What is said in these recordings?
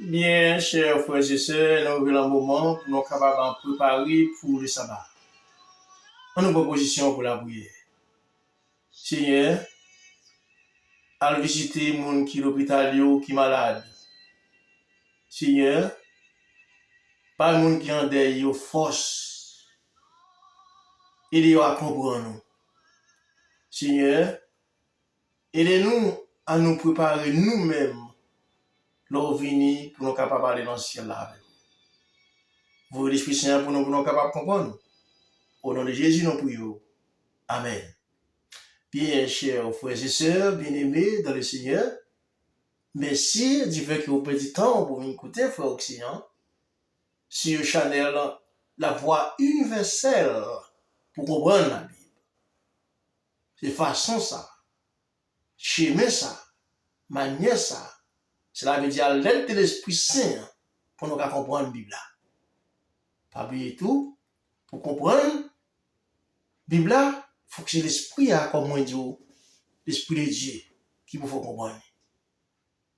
Bien, chers frères et sœurs, nous avons un moment pour nous capables de préparer pour le sabbat. On nous proposition pour la prière. Seigneur, à visiter les gens qui sont l'hôpital qui sont malades. Seigneur, pas les gens qui ont des force. Aidez-nous à comprendre. Seigneur, aidez-nous à nous préparer nous-mêmes leur venir pour nous capables d'aller dans le ciel là. Vous l'Esprit Saint pour nous capables de comprendre. Au nom de Jésus, nous prions. Amen. Bien, chers frères et sœurs, bien-aimés dans le Seigneur, merci du fait que vous prenez du temps pour m'écouter, frère Occident, sur le channel La Voix universelle pour comprendre la Bible. C'est façon ça, chemin ça, manière ça, cela veut dire l'aide de l'Esprit Saint pour nous comprendre la Bible. Pas oublier tout, pour comprendre la Bible, il faut que c'est l'Esprit, comme moi dit, l'Esprit de Dieu qui vous faut comprendre.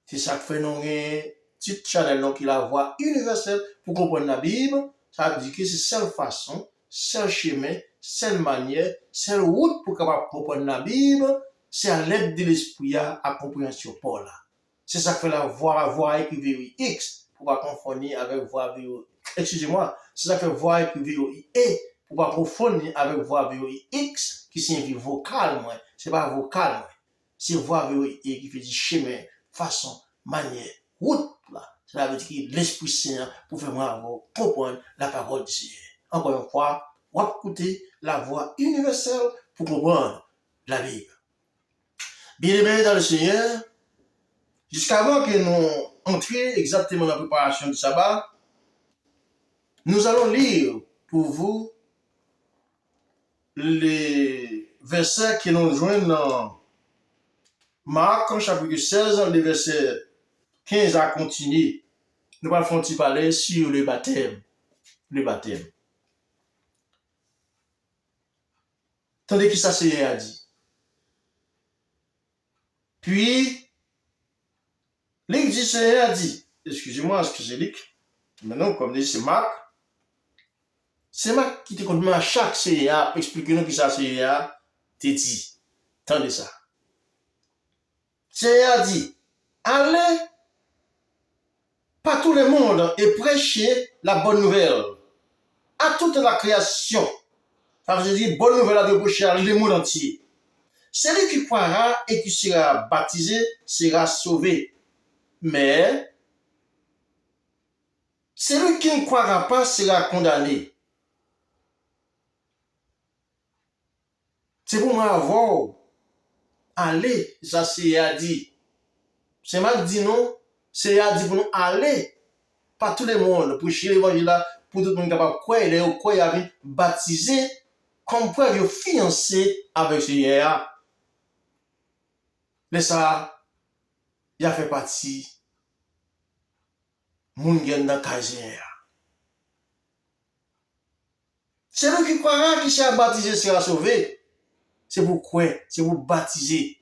C'est ça que fait nous un petit channel qui la voix universelle pour comprendre la Bible. Ça veut dire que c'est seule façon, seul chemin, seule manière, seule route pour capable comprendre la Bible. C'est à l'aide de l'Esprit à compréhension Paul. C'est ça que fait la voix écrivée X pour pas confondre avec voix VOI. Excusez-moi, c'est ça que fait voix écrivée E pour pas confondre avec voix VOI X qui signifie vocal. C'est pas vocal. C'est voix VOI qui fait du chemin, façon, manière, route. Cela veut dire que l'Esprit Saint pour faire comprendre la parole du Seigneur. Encore une fois, on va écouter la voix universelle pour comprendre la Bible. Bien-aimés dans le Seigneur, jusqu'avant que nous entrions exactement dans la préparation du sabbat, nous allons lire pour vous les versets qui nous joignent dans Marc, chapitre 16, les versets 15 à continuer. Nous allons parler sur le baptême. Le baptême. Tandis que ça c'est a dit. Puis, l'Église a dit, excusez-moi, excusez-moi, maintenant, comme dit, c'est Marc. C'est Marc qui te compte à chaque CA pour expliquer nous qui ça CA te dit. Tendez ça. CA dit, allez par tout le monde et prêchez la bonne nouvelle à toute la création. Ça veut dire, bonne nouvelle à de prêcher à le monde entier. Celui qui croira et qui sera baptisé sera sauvé. Mais celui qui ne croira pas sera condamné. C'est pour moi avoir. Allez, ça c'est à dire. C'est mal dit non. C'est à dire pour nous aller par tout le monde, prêcher l'évangile là, pour tout le monde capable de croire, et les croire avec baptisé, comme preuve fiancé avec ce Seigneur. Mais ça, il a fait partie moun gen dans Seigneur. Celui qui croira qui sera baptisé sera sauvé. C'est pour croire, c'est pour baptiser.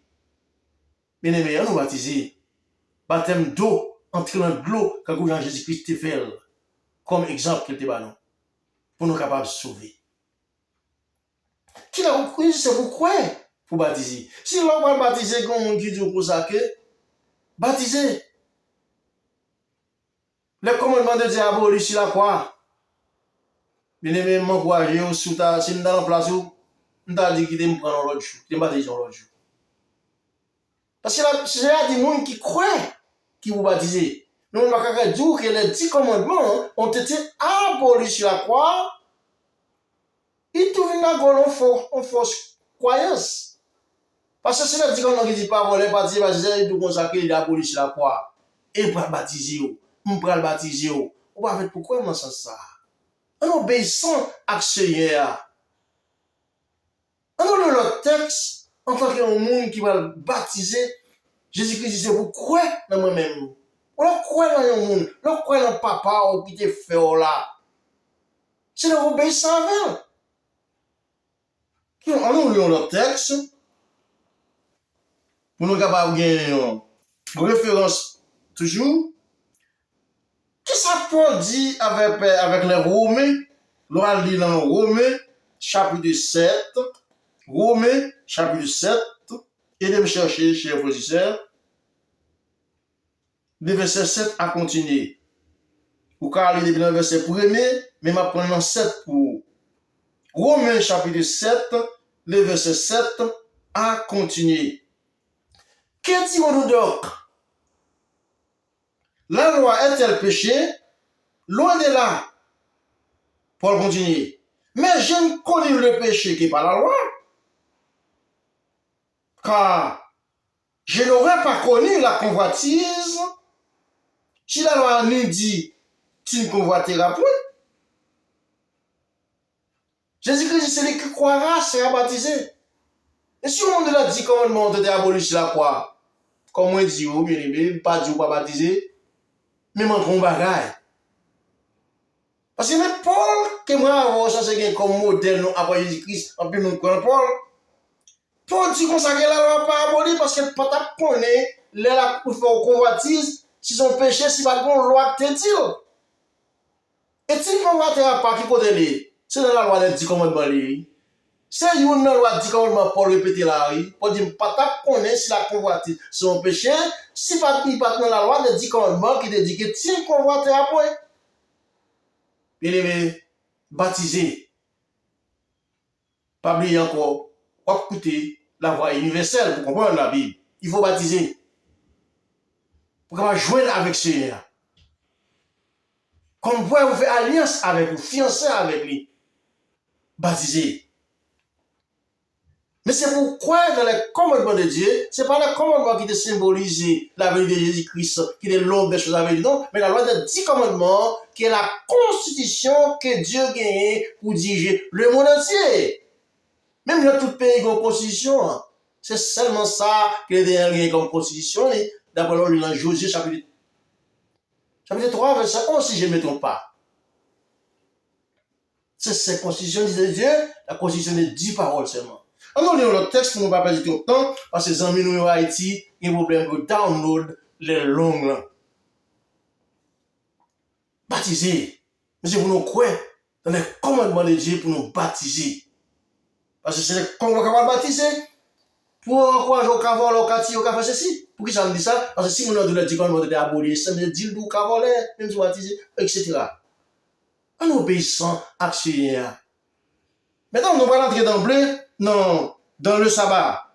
Bien aimé, on nous baptiser. Baptême d'eau, entrer dans l'eau, quand Jean-Jésus-Christ te fait comme exemple qu'il te donne pour nous capables de sauver. Qui l'a compris, c'est pour croire pour baptiser. Si l'on va baptiser comme on dit pour ça que baptiser. Le commandement de Dieu aboli sur la croix. Bien aimé, m'encourager sous ta, si nous dans la place où on t'a dit qu'il te prend l'autre jour, qu'il te baptise l'autre jour. Parce que c'est là des gens qui croient qui vous baptisent. Nous ne pouvons pas dire que les 10 commandements ont été abolis sur la croix. Ils trouvent une fausse croyance. Parce que c'est les 10 commandements qui disent pas voler, pas dire, ils doivent consacrer, ils abolis sur la croix. Et pour baptiser, on peut le baptiser. On va faire pourquoi on sent ça? En obéissant à ce Seigneur. En le texte, en tant que monde qui va le baptiser, Jésus-Christ dit, c'est vous croyez dans moi-même. On croit dans le monde, on croit dans le papa qui te fait là. C'est l'obéissance avec. On nous lit le texte, pour nous capables de gagner une référence toujours. Qu'est-ce que Paul dit avec les Romains? L'on lit dans Romains, chapitre 7. Romains, chapitre 7. Et de me chercher, chers frères et sœurs, le verset 7 a continué. Ou car il est dans le verset 1er, mais ma prenant 7 pour Romains, chapitre 7, le verset 7 a continué. Que dit-on donc? La loi est-elle péché? Loin de là. Paul continue. Mais je ne connais le péché qui est par la loi. Car je n'aurais pas connu la convoitise si la loi nous dit tu ne convoiteras point. Jésus-Christ, c'est celui qui croira sera baptisé. Et si on a dit commandement de aboli sur la croix, comme on dit, bien aimé, pas dit ou pas baptisé, mais mon bagaille. Parce que même Paul, que moi avant, ça c'est comme modèle non après Jésus-Christ, en plus nous connaissons Paul. Paul dit qu'on s'agit la loi pas abolie parce que pas ta connaît la pour faire convoitise, si son péché, si pas bon loi te dit. Et si on va te pas qui côté li, c'est dans la loi des 10 commandements li. C'est une loi 10 commandements Paul répéter là, pour dire pas ta connaît si la convoitise son péché, si pas dans la loi des 10 commandements qui te dit que tu convoiter après. Bien aimé, baptisé. Pas oublier encore, pas écouter la voix universelle pour comprendre la Bible. Il faut baptiser. Pour qu'on joindre avec le Seigneur. Comme vous faire alliance avec lui, fiancé avec lui. Baptisé. Mais c'est pourquoi dans les commandements de Dieu, ce n'est pas le commandement qui te symbolise la venue de Jésus-Christ, qui est l'homme des choses à venir, non, mais la loi des 10 commandements, qui est la constitution que Dieu gagne pour diriger le monde entier. Même dans tout pays qui a une constitution, c'est seulement ça que les gagne comme constitution. D'abord, dans Josué chapitre 3, verset 11, si je ne me trompe pas. C'est cette constitution de Dieu, la constitution de 10 paroles seulement. On lit le texte pour ne pas perdre trop de temps, parce que les amis nous en Haïti, il y a un problème de download les langues. Baptiser. Mais c'est pour nous croire dans les commandements de Dieu pour nous baptiser. Parce que c'est comme on va baptiser, pour encourager au cavale, au quartier, au café, ceci. Pour qui ça me dit ça? Parce que si on a de la dit qu'on va abolir, ça me dit le cavale, même si on baptiser, etc. En obéissant à ce Seigneur. Maintenant, on va rentrer d'emblée dans le sabbat.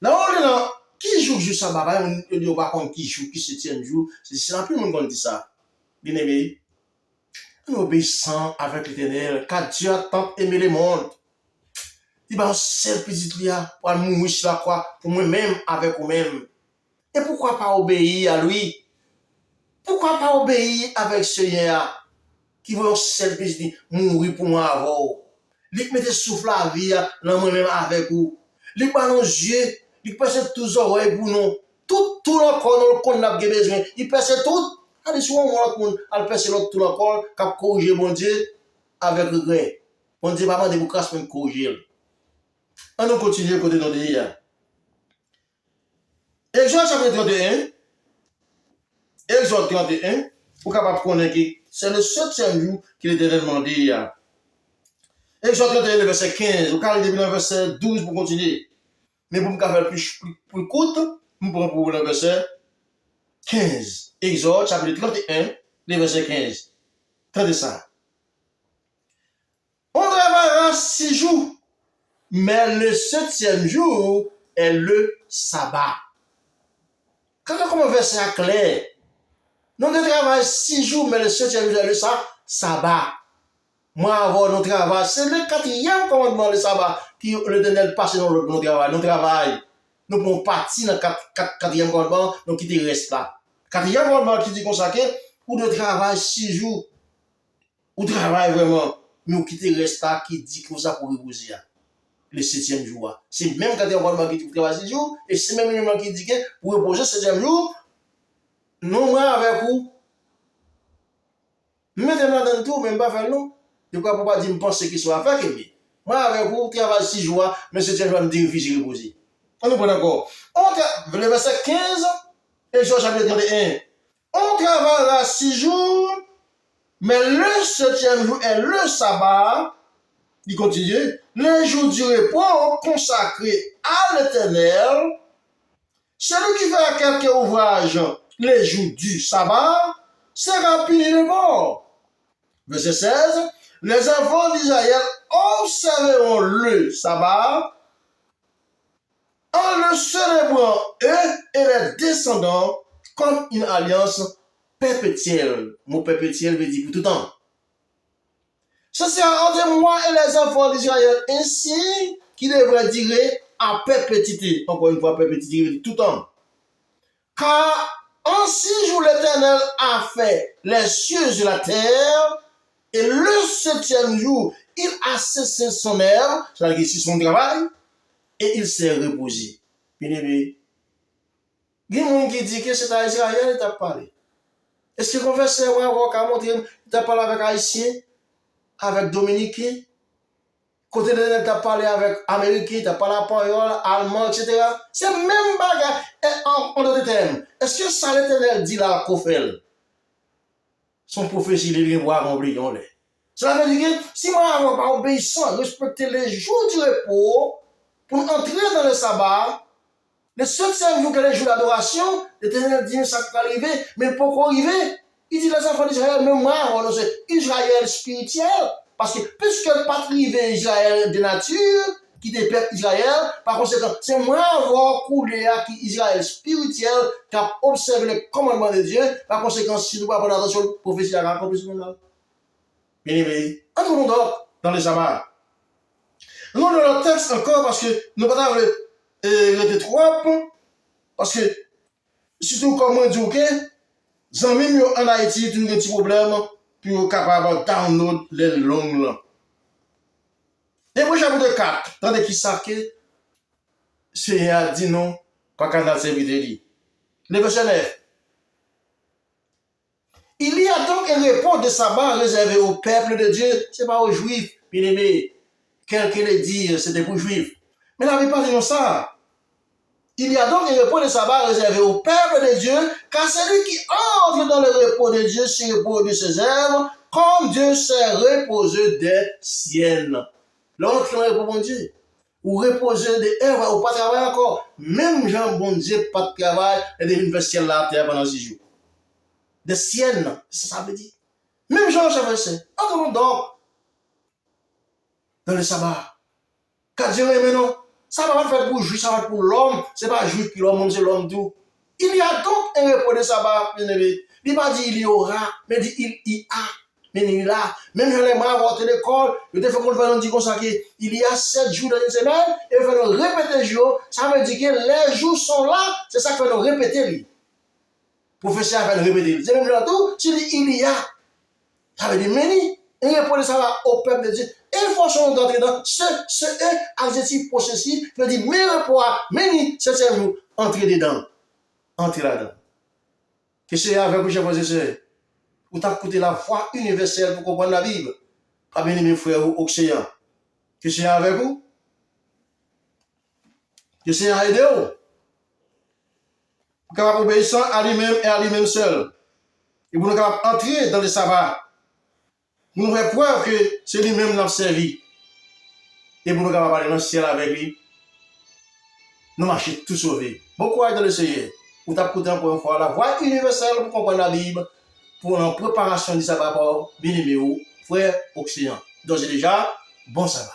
Là, on est dans qui joue le sabbat, on ne va pas qui joue, qui se tient le jour. C'est la plus monde qui dit ça. Bien aimé. En obéissant avec l'Éternel, car Dieu a tant aimé le monde. Il va seul petit lia pour mourir sur la croix, pour moi-même avec vous-même. Et pourquoi pas obéir à lui? Pourquoi pas obéir avec ce Seigneur qui veut seul petit mourir pour moi avant? Lui mette souffle à vie dans moi-même avec vous. Lui parle nos yeux, lui passe tous les oreilles pour nous. Tout le corps, nous avons besoin. Il passe tout. Allez, souvent, on va passer tout le corps, cap corriger mon Dieu avec le grain. Mon Dieu, maman, de vous casser même corriger. On nous continue côté de notre hier. Exode chapitre 31. Exode 31. Pour capable de connaître que c'est le 7e jour qu'il était demandé hier. Exode 31, le verset 15. Vous avez le verset 12 pour continuer. Mais pour me faire plus court, je prends pour le verset 15. Exode chapitre 31, le verset 15. Tendez ça. On travaillera 6 jours, mais le 7e jour est le sabbat. Quand on verset clair, nous travaillons 6 jours, mais le 7e jour est le sabbat. Moi, avant notre travail, c'est le 4e commandement, le sabbat, qui l'Éternel passe dans notre travail. Nous travaillons. Nous pouvons partir dans le 4e commandement, nous quitter reste là. 4e commandement qui dit consacré, ou de travail 6 jours, ou travail vraiment, nous quitter reste là, qui dit comme ça pour reposer. Le 7e jour. C'est même 4e commandement qui dit pour travailler 6 jours, et c'est même le commandement qui dit que pour reposer 7e jour, nous, moi, avec vous, mettez-moi dans tout, même pas faire non. De quoi pour pas dire me penser qu'il soit à faire moi avec vous travaille 6 jours mais c'est jour me dire refuse reposer on nous prend encore le verset 15 et Exode chapitre 31 On travaillera 6 jours, mais le 7e jour est le sabbat. Il continue, les jours du repos consacrés à l'Éternel. Celui qui fait quelque ouvrage les jours du sabbat sera puni de mort. Verset 16. Les enfants d'Israël observeront le sabbat en le célébrant eux et les descendants comme une alliance perpétuelle. Mot perpétuel veut dire pour tout le temps. Ce sera entre moi et les enfants d'Israël ainsi qui devrait durer à perpétuité. Encore une fois, perpétuité veut dire tout le temps. Car en 6 jours l'Éternel a fait les cieux et la terre, et le 7e jour, il a cessé son œuvre, c'est-à-dire son travail, et il s'est reposé. Bien aimé, il y a des gens qui disent que c'est à Israël qui t'a parlé. Est-ce que confesseur va avoir montré, il t'a parlé avec Haïtien, avec Dominicain, côté de l'État, t'a parlé avec Américain, t'a parlé espagnol, allemand, etc. C'est le même bagage en d'autres termes. Est-ce que ça l'Éternel dit là qu'on fait? Son prophétie, il vient voir en brillant. Cela veut dire que si moi, je pas obéissant, respecter les jours du repos, pour entrer dans le sabbat, le 7e jour que les jours d'adoration, l'Éternel dit ça peut arriver, mais pourquoi arriver? Il dit les enfants d'Israël, même moi, c'est Israël spirituel, parce que puisque le patrie Israël de nature, qui est peuple Israël, par conséquent, c'est moi avoir coulé à qui Israël spirituel, qui a observé les commandements de Dieu, par conséquent, si nous ne pas prendre attention, la prophétie a accompli ce moment-là. Bien aimé, entrons donc dans le sabbat. Nous dans le texte encore, parce que nous ne pouvons pas rester trop, parce que, surtout comme on dit, ok, Zami en Haïti, il y a un petit problème pour capable de download les longues là. Depuis chapitre 4, tandis qu'il s'arrête, Seigneur dit non, pas qu'à la serviteur. Le verset 9. Il y a donc un repos de sabbat réservé au peuple de Dieu, ce n'est pas aux juifs, bien aimés. Quelqu'un le dit, c'était pour les juifs. Mais la Bible pas dit non ça. Il y a donc un repos de sabbat réservé au peuple de Dieu, car celui qui entre dans le repos de Dieu se repose de ses œuvres, comme Dieu s'est reposé des siennes. L'autre dans le repos de Dieu, ou reposer des œuvres, ou pas travailler encore. Même Jean, bon Dieu, pas de travail, et devine vers ciel la terre pendant 6 jours. Des siennes, ça veut dire. Même Jean, ça veut dire. Entrons donc dans le sabbat. Car Dieu est maintenant. Ça va pas faire pour juif, ça va pour l'homme. C'est pas juif qui l'homme, c'est l'homme tout. Il y a donc un repos de sabbat, bien aimé. Il n'a pas dit il y aura, mais il dit il y a. Mais il y a. Même je l'aimerais avoir à l'école, je te fais qu'on va nous dire comme ça qu'il y a 7 jours dans une semaine, et il faut nous répéter les jours. Ça veut dire que les jours sont là, c'est ça qu'il faut nous répéter. Professeur va nous répéter. C'est même là tout, tu dis il y a. Ça veut dire meni. Un repos de sabbat au peuple de Dieu. Et forçons d'entrer dans ce adjectif possessif, veut dire mes repos, meni, 7e jour, entrer dedans. Entrer là-dedans. Que c'est avec vous, j'ai posé ça. Vous t'écoutez la voix universelle pour comprendre la Bible. Pas bien mes frères ou océan. Que c'est avec vous. Que c'est avec vous. Vous capable obéissant à lui-même et à lui-même seul. Et vous capable entrer dans le sabbat. Nous nous faisons preuve que c'est lui-même qui l'a servi. Et vous nous capable aller dans le ciel avec lui. Nous marchons tout sauvés. Bon courage dans le Seigneur. Vous t'écoutez encore une fois la voix universelle pour comprendre la Bible. Pour la préparation du sabbat, bien aimé, frère occident. Donc, déjà, bon sabbat.